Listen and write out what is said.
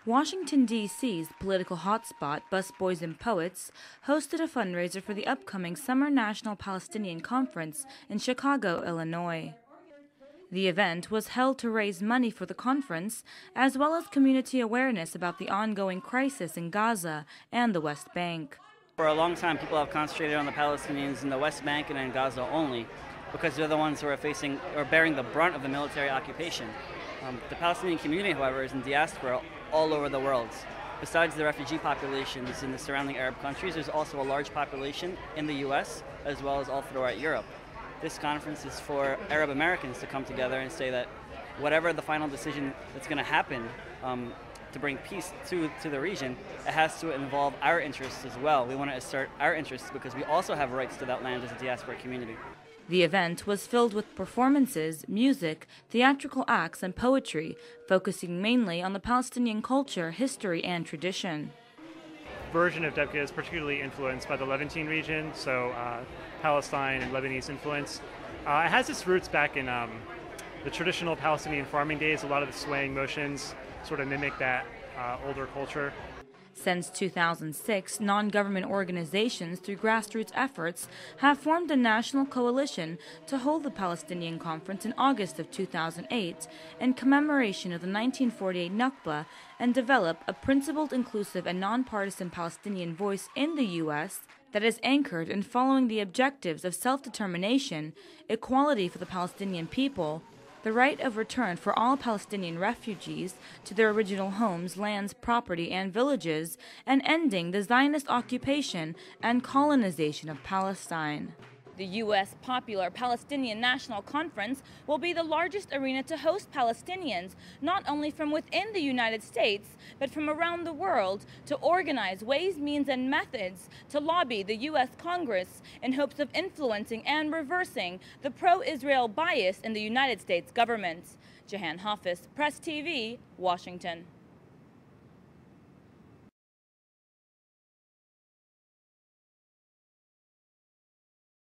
Washington, D.C.'s political hotspot, Busboys and Poets, hosted a fundraiser for the upcoming Summer National Palestinian Conference in Chicago, Illinois. The event was held to raise money for the conference, as well as community awareness about the ongoing crisis in Gaza and the West Bank. For a long time, people have concentrated on the Palestinians in the West Bank and in Gaza only, because they're the ones who are facing or bearing the brunt of the military occupation. The Palestinian community, however, is in diaspora all over the world. Besides the refugee populations in the surrounding Arab countries, there's also a large population in the U.S. as well as all throughout Europe. This conference is for Arab Americans to come together and say that whatever the final decision that's going to happen to bring peace to the region, it has to involve our interests as well. We want to assert our interests because we also have rights to that land as a diaspora community. The event was filled with performances, music, theatrical acts, and poetry, focusing mainly on the Palestinian culture, history, and tradition. Version of Nakba is particularly influenced by the Levantine region, so Palestine and Lebanese influence. It has its roots back in the traditional Palestinian farming days. A lot of the swaying motions sort of mimic that older culture. Since 2006, non-government organizations, through grassroots efforts, have formed a national coalition to hold the Palestinian Conference in August of 2008 in commemoration of the 1948 Nakba and develop a principled, inclusive, and nonpartisan Palestinian voice in the U.S. that is anchored in following the objectives of self-determination, equality for the Palestinian people, the right of return for all Palestinian refugees to their original homes, lands, property, and villages, and ending the Zionist occupation and colonization of Palestine. The U.S. Popular Palestinian National Conference will be the largest arena to host Palestinians, not only from within the United States, but from around the world, to organize ways, means, and methods to lobby the U.S. Congress in hopes of influencing and reversing the pro-Israel bias in the United States government. Jahan Hafiz, Press TV, Washington.